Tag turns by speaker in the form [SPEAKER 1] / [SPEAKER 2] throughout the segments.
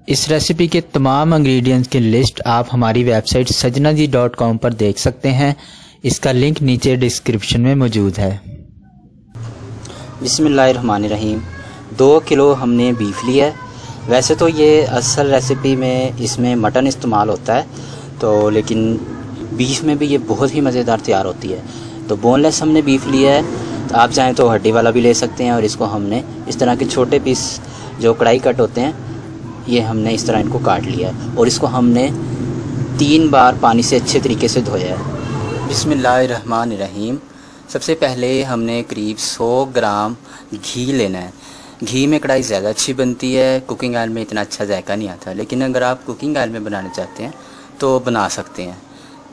[SPEAKER 1] इस रेसिपी के तमाम इंग्रेडिएंट्स की लिस्ट आप हमारी वेबसाइट sajnaji.com पर देख सकते हैं। इसका लिंक नीचे डिस्क्रिप्शन में मौजूद है।
[SPEAKER 2] बिस्मिल्लाहिर्रहमानिर्रहीम। 2 किलो हमने बीफ लिया है। वैसे तो ये असल रेसिपी में इसमें मटन इस्तेमाल होता है, तो लेकिन बीफ में भी ये बहुत ही मज़ेदार तैयार होती है। तो बोनलेस हमने बीफ लिया है, तो आप चाहें तो हड्डी वाला भी ले सकते हैं। और इसको हमने इस तरह के छोटे पीस जो कढ़ाई कट होते हैं, ये हमने इस तरह इनको काट लिया है और इसको हमने 3 बार पानी से अच्छे तरीके से धोया है। बिस्मिल्लाहिर्रहमानिर्रहीम। सबसे पहले हमने करीब 100 ग्राम घी लेना है। घी में कढ़ाई ज़्यादा अच्छी बनती है, कुकिंग ऑयल में इतना अच्छा जायका नहीं आता, लेकिन अगर आप कुकिंग ऑयल में बनाना चाहते हैं तो बना सकते हैं।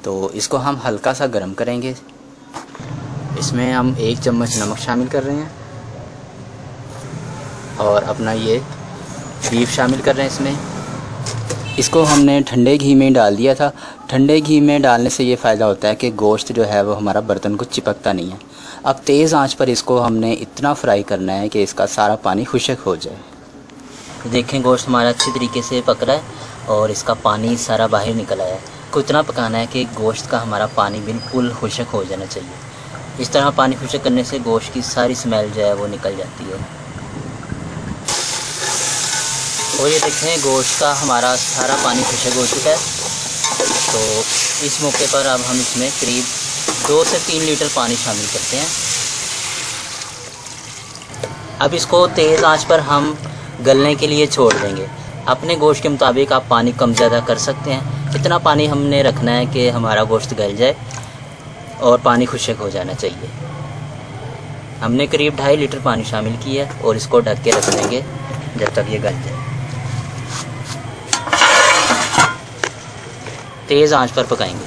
[SPEAKER 2] तो इसको हम हल्का सा गर्म करेंगे। इसमें हम 1 चम्मच नमक शामिल कर रहे हैं और अपना ये बीफ शामिल कर रहे हैं इसमें। इसको हमने ठंडे घी में डाल दिया था। ठंडे घी में डालने से ये फ़ायदा होता है कि गोश्त जो है वो हमारा बर्तन को चिपकता नहीं है। अब तेज़ आंच पर इसको हमने इतना फ्राई करना है कि इसका सारा पानी खुश्क हो जाए। देखें, गोश्त हमारा अच्छी तरीके से पक रहा है और इसका पानी सारा बाहर निकल आया है। इसको इतना पकाना है कि गोश्त का हमारा पानी बिल्कुल खुश्क हो जाना चाहिए। इस तरह पानी खुश्क करने से गोश्त की सारी स्मेल जो है वो निकल जाती है। और ये देखें, गोश्त का हमारा सारा पानी खुश्क हो चुका है। तो इस मौके पर अब हम इसमें करीब 2 से 3 लीटर पानी शामिल करते हैं। अब इसको तेज़ आंच पर हम गलने के लिए छोड़ देंगे। अपने गोश्त के मुताबिक आप पानी कम ज़्यादा कर सकते हैं। इतना पानी हमने रखना है कि हमारा गोश्त गल जाए और पानी खुश्क हो जाना चाहिए। हमने करीब 2.5 लीटर पानी शामिल किया है और इसको ढक के रख देंगे जब तक ये गल जाए। तेज़ आंच पर पकाएंगे।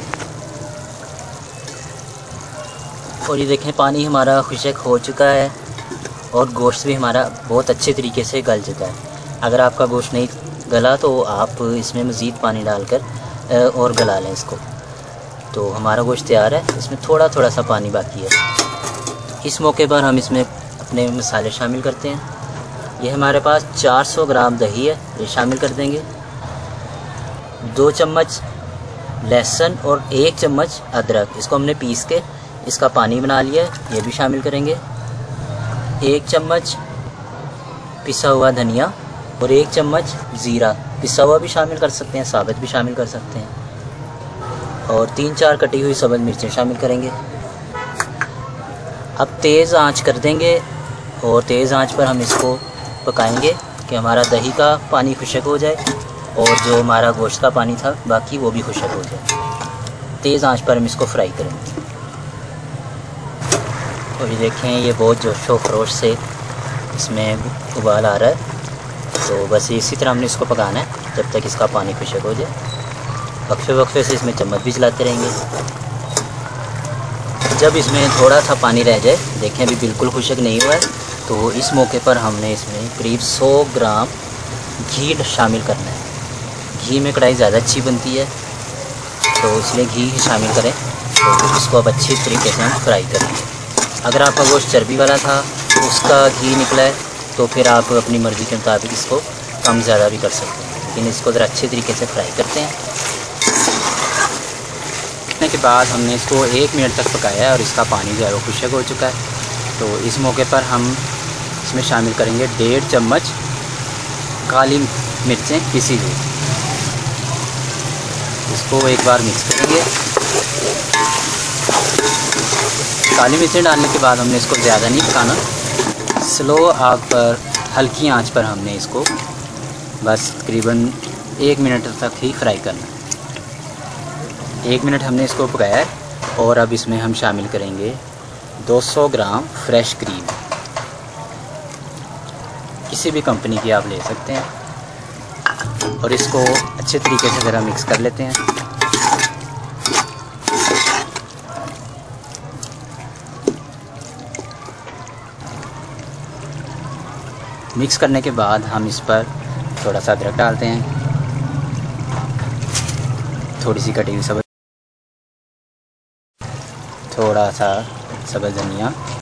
[SPEAKER 2] और ये देखें, पानी हमारा खुश्क हो चुका है और गोश्त भी हमारा बहुत अच्छे तरीके से गल चुका है। अगर आपका गोश्त नहीं गला तो आप इसमें मज़ीद पानी डालकर और गला लें इसको। तो हमारा गोश्त तैयार है। इसमें थोड़ा थोड़ा सा पानी बाकी है। इस मौके पर हम इसमें अपने मसाले शामिल करते हैं। ये हमारे पास 400 ग्राम दही है, ये शामिल कर देंगे। 2 चम्मच लहसुन और 1 चम्मच अदरक, इसको हमने पीस के इसका पानी बना लिया है, ये भी शामिल करेंगे। 1 चम्मच पिसा हुआ धनिया और 1 चम्मच ज़ीरा, पिसा हुआ भी शामिल कर सकते हैं, साबित भी शामिल कर सकते हैं। और 3-4 कटी हुई सब्ज़ मिर्चें शामिल करेंगे। अब तेज़ आंच कर देंगे और तेज़ आंच पर हम इसको पकाएंगे कि हमारा दही का पानी खुश्क हो जाए और जो हमारा गोश्त का पानी था बाकी वो भी खुश्क हो जाए। तेज़ आंच पर हम इसको फ्राई करेंगे। और ये देखें, ये बहुत जोशो खरोश से इसमें उबाल आ रहा है। तो बस इसी तरह हमने इसको पकाना है जब तक इसका पानी खुश्क हो जाए। वक्फे वक्फे से इसमें चम्मच भी चलाते रहेंगे। जब इसमें थोड़ा सा पानी रह जाए, देखें अभी बिल्कुल खुश्क नहीं हुआ है, तो इस मौके पर हमने इसमें करीब 100 ग्राम घी शामिल करना है। घी में कढ़ाई ज़्यादा अच्छी बनती है, तो इसलिए घी शामिल करें। तो इसको अब अच्छी तरीके से हम फ्राई करेंगे। अगर आपका गोश्त चर्बी वाला था, उसका घी निकला है, तो फिर आप अपनी मर्ज़ी के मुताबिक इसको कम ज़्यादा भी कर सकते हैं। लेकिन इसको ज़रा अच्छे तरीके से फ्राई करते हैं। के बाद हमने इसको 1 मिनट तक पकाया है और इसका पानी जो है वो खुश्क हो चुका है। तो इस मौके पर हम इसमें शामिल करेंगे 1.5 चम्मच काली मिर्चें पिसी हुई। इसको एक बार मिक्स करेंगे। काली मिर्चें डालने के बाद हमने इसको ज़्यादा नहीं पकाना, स्लो आग पर हल्की आंच पर हमने इसको बस तकरीबन 1 मिनट तक ही फ्राई करना है। 1 मिनट हमने इसको पकाया है और अब इसमें हम शामिल करेंगे 200 ग्राम फ्रेश क्रीम। किसी भी कंपनी की आप ले सकते हैं। और इसको अच्छे तरीके से ज़रा मिक्स कर लेते हैं। मिक्स करने के बाद हम इस पर थोड़ा सा अदरक डालते हैं, थोड़ी सी कटी हुई सब्ज़, थोड़ा सा सब्ज़ धनिया